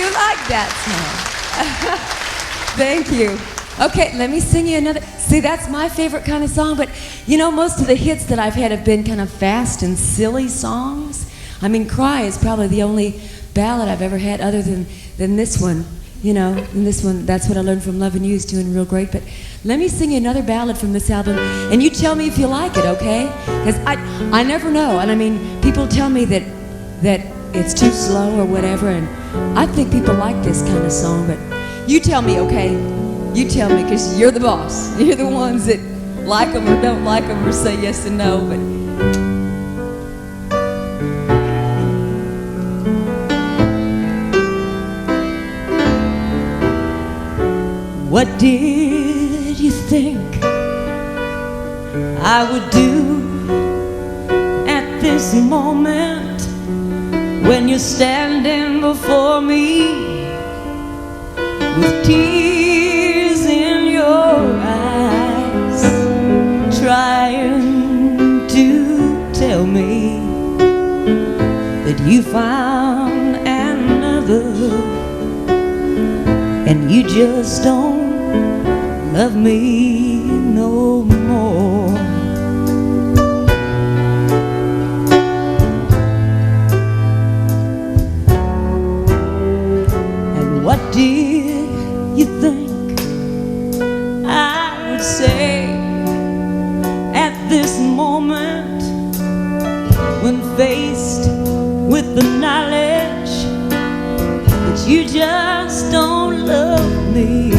You like that song. Thank you. Okay, let me sing you another. See, that's my favorite kind of song, but you know, most of the hits that I've had have been kind of fast and silly songs. I mean, Cry is probably the only ballad I've ever had other than this one. You know, and this one, That's What I Learned From Loving You is doing real great. But let me sing you another ballad from this album, and you tell me if you like it, okay? Because I never know, and I mean, people tell me that it's too slow or whatever, and I think people like this kind of song, but you tell me, okay? You tell me, because you're the boss. You're the ones that like them or don't like them or say yes and no, but... What did you think I would do at this moment when you're standing before me with tears in your eyes, trying to tell me that you found another and you just don't love me no more. And what did you think I would say at this moment when faced with the knowledge that you just don't love me?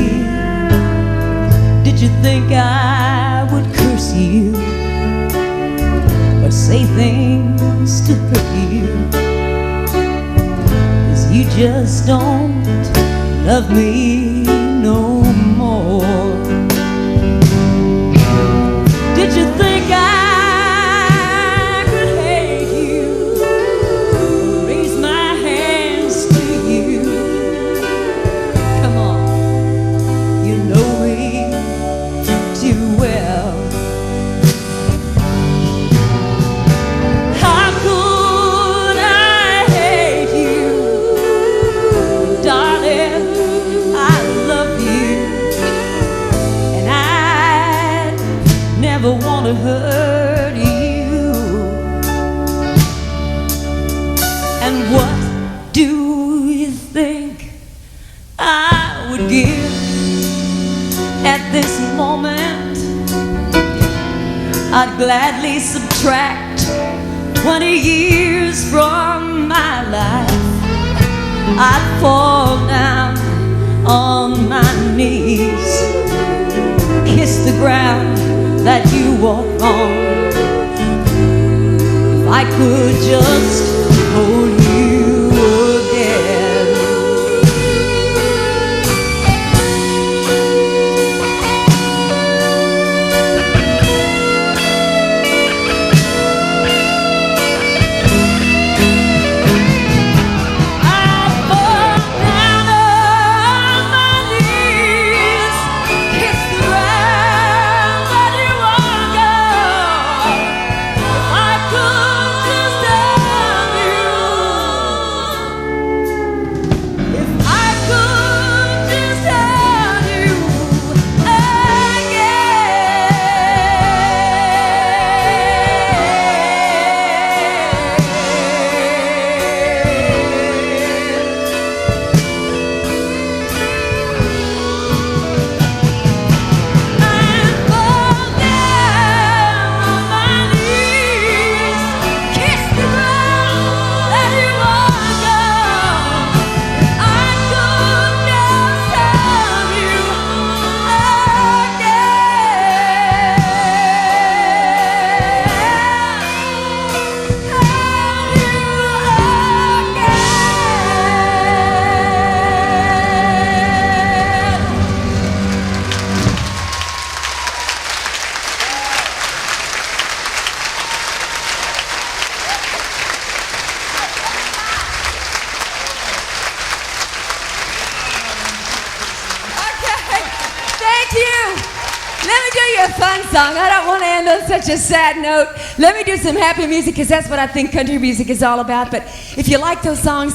Did you think I would curse you or say things to hurt you? 'Cause you just don't love me no more. Did you think I could hate you, raise my hands to you? Come on, you know me too well. How could I hate you, darling? I love you, and I never want to hurt you. And what do you think I would give at this moment? I'd gladly subtract 20 years from my life. I'd fall down on my knees, kiss the ground that you walk on. If I could just hold you again. A fun song. I don't want to end on such a sad note. Let me do some happy music, because that's what I think country music is all about. But if you like those songs,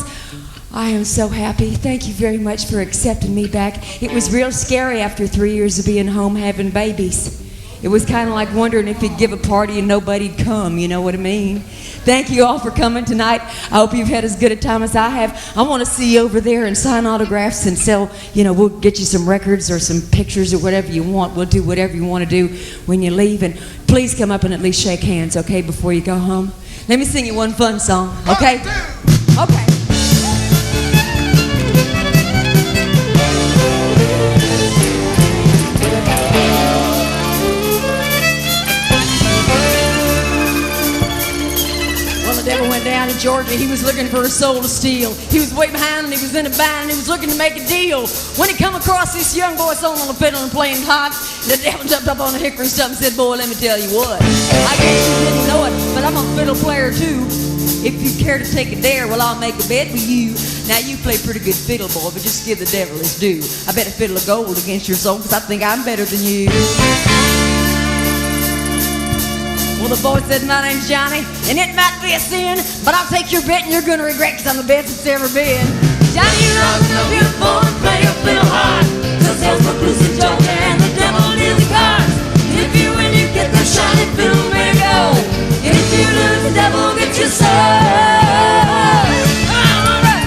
I am so happy. Thank you very much for accepting me back. It was real scary after 3 years of being home having babies. It was kind of like wondering if you'd give a party and nobody'd come, you know what I mean? Thank you all for coming tonight. I hope you've had as good a time as I have. I want to see you over there and sign autographs and sell, we'll get you some records or some pictures or whatever you want. We'll do whatever you want to do when you leave. And please come up and at least shake hands, okay, before you go home. Let me sing you one fun song, okay? Okay. Down in Georgia, he was looking for a soul to steal. He was way behind and he was in a bind and he was looking to make a deal. When he come across this young boy sitting on the fiddle and playing hot, the devil jumped up on the hickory stump and said, boy, let me tell you what. I guess you didn't know it, but I'm a fiddle player too. If you care to take a dare, well, I'll make a bet with you. Now, you play pretty good fiddle, boy, but just give the devil his due. I bet a fiddle of gold against your soul because I think I'm better than you. Well, the boy said, my name's Johnny, and it might be a sin, but I'll take your bet and you're gonna regret because I'm the best it's ever been. Johnny, you're not enough, you're born to play a fiddle hard. Cause there's no blues and joker and the devil deals the cards. If you win, you get the shiny fiddle way to go. And if you lose, the devil gets your soul. All right.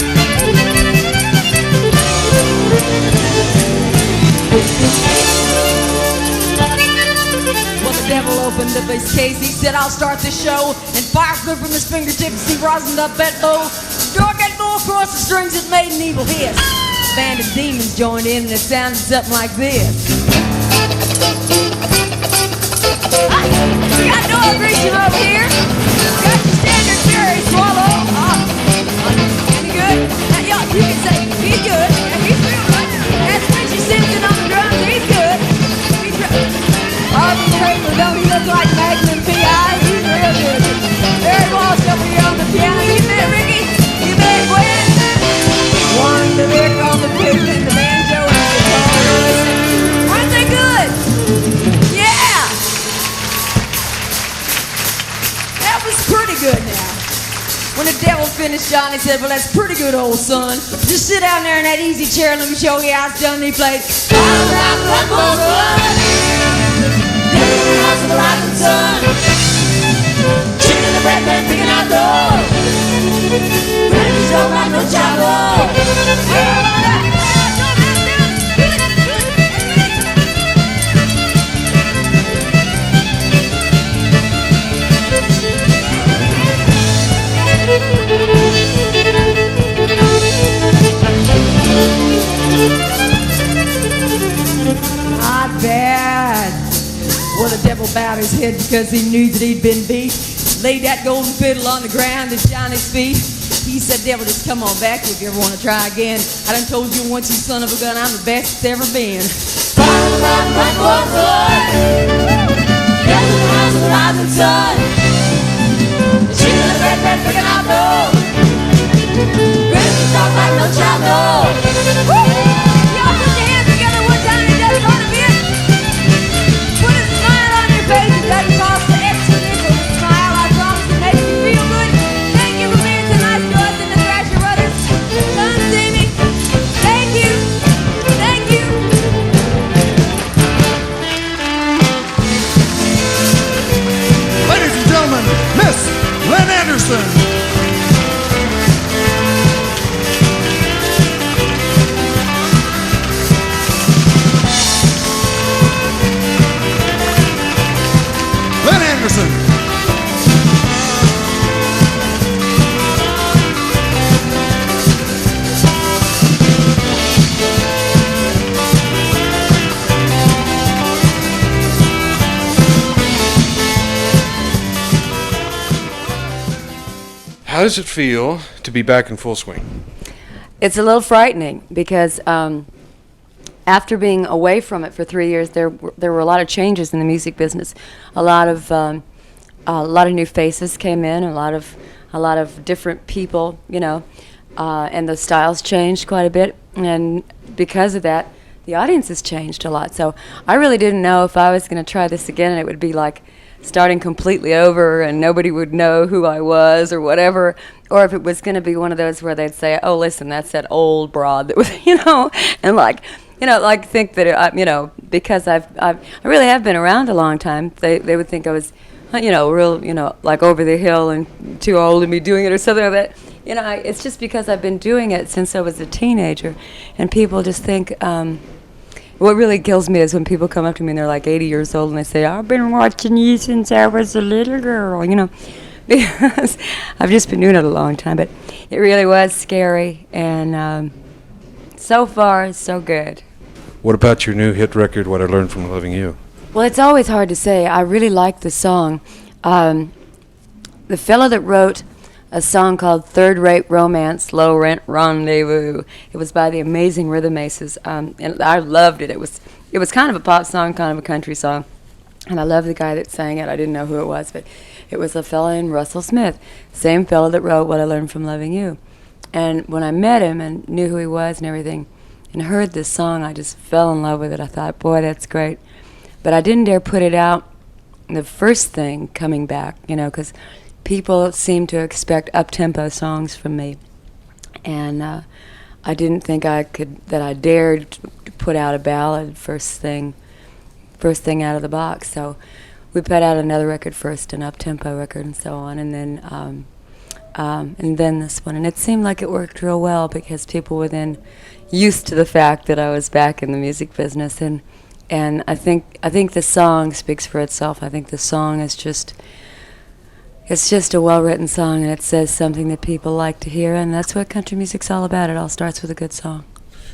Well, the devil opened up his case. He said, I'll start the show. And fire flew from his fingertips. He rosined up that bow. Door got low across the strings. It made an evil hiss. A band of demons joined in, and it sounded something like this. We got no greasing over here. Got the standard cherry swallow. Any good? Now, y'all, you can say, he's good. Yeah, he's real good. That's Richie Simpson on the drums. He's good. He's real. Harvey Kramer, don't he look like Magnum P.I.? He's real good. Barry Walsh over here on the piano. You met Ricky? You met Gwen? Warren the Vic on the fiddle and the banjo and the guitar. Aren't they good? Yeah! That was pretty good now. When the devil finished, Johnny said, well, that's pretty good, old son. Just sit down there in that easy chair and let me show you how it's done. And he played, house of the rising sun. Chicken in the bread pan picking out dough. Babies don't like no chavo. Not bad. Well, the devil bowed his head because he knew that he'd been beat. Laid that golden fiddle on the ground at Johnny's feet. He said, devil, just come on back if you ever want to try again. I done told you once, you son of a gun, I'm the best it's ever been. Right for blood. Down in the house of the rising sun. She's in the red bed picking out dough. Granny talk like no child, no. Y'all put your hands together one time and just run a bit. Put a smile on your face. It doesn't cost the extra nickel to smile. I promise it makes you feel good. Thank you for being so nice to us and the Thrasher Brothers. Come see me. Thank you. Thank you. Ladies and gentlemen, Miss Lynn Anderson. How does it feel to be back in full swing? It's a little frightening because after being away from it for 3 years, there were a lot of changes in the music business. A lot of new faces came in, a lot of different people, and the styles changed quite a bit. And because of that, the audience has changed a lot. So I really didn't know if I was going to try this again, and it would be like starting completely over and nobody would know who I was or whatever, or if it was going to be one of those where they'd say, oh, listen, that's that old broad that was, and like, think that, because I really have been around a long time, they would think I was, real, like over the hill and too old to be doing it or something like that. It's just because I've been doing it since I was a teenager, and people just think, what really kills me is when people come up to me and they're like 80 years old and they say, I've been watching you since I was a little girl, because I've just been doing it a long time. But it really was scary, and so far, so good. What about your new hit record, What I Learned from Loving You? Well, it's always hard to say. I really like the song. The fellow that wrote a song called Third Rate Romance, Low Rent Rendezvous. It was by the amazing Rhythm Aces, and I loved it. It was kind of a pop song, kind of a country song, and I love the guy that sang it. I didn't know who it was, but it was a fellow named Russell Smith, same fellow that wrote What I Learned from Loving You. And when I met him and knew who he was and everything, and heard this song, I just fell in love with it. I thought, boy, that's great. But I didn't dare put it out the first thing coming back, because people seem to expect up-tempo songs from me, and I didn't think that I dared to put out a ballad first thing out of the box. So we put out another record first, an up-tempo record, and so on, and then this one. And it seemed like it worked real well because people were then used to the fact that I was back in the music business, and I think the song speaks for itself. I think the song is just. It's just a well-written song, and it says something that people like to hear, and that's what country music's all about. It all starts with a good song.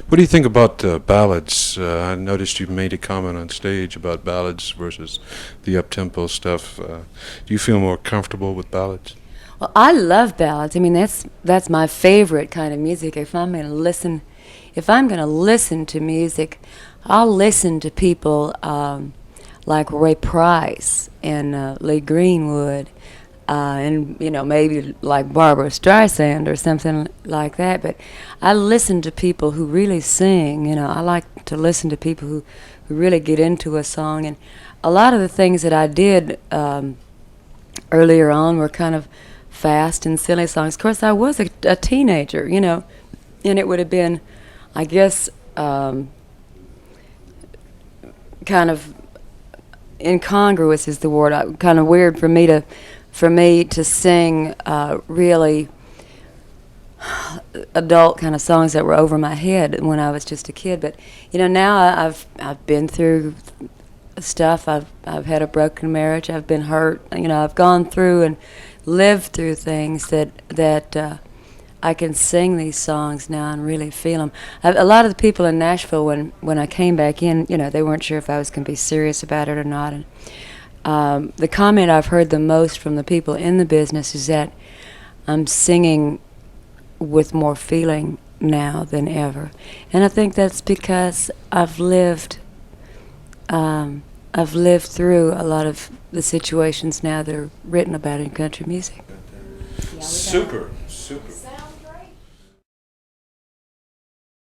What do you think about ballads? I noticed you made a comment on stage about ballads versus the up-tempo stuff. Do you feel more comfortable with ballads? Well, I love ballads. I mean, that's my favorite kind of music. If I'm going to listen to music, I'll listen to people like Ray Price and Lee Greenwood. And maybe like Barbara Streisand or something like that. But I listen to people who really sing. I like to listen to people who really get into a song. And a lot of the things that I did earlier on were kind of fast and silly songs. Of course, I was a teenager, and it would have been, I guess, kind of incongruous is the word. Kind of weird for me to sing really adult kind of songs that were over my head when I was just a kid. But now I've been through stuff. I've had a broken marriage. I've been hurt. I've gone through and lived through things that I can sing these songs now and really feel them. A lot of the people in Nashville, when I came back in, they weren't sure if I was going to be serious about it or not. And the comment I've heard the most from the people in the business is that I'm singing with more feeling now than ever. And I think that's because I've lived through a lot of the situations now that are written about in country music. Super.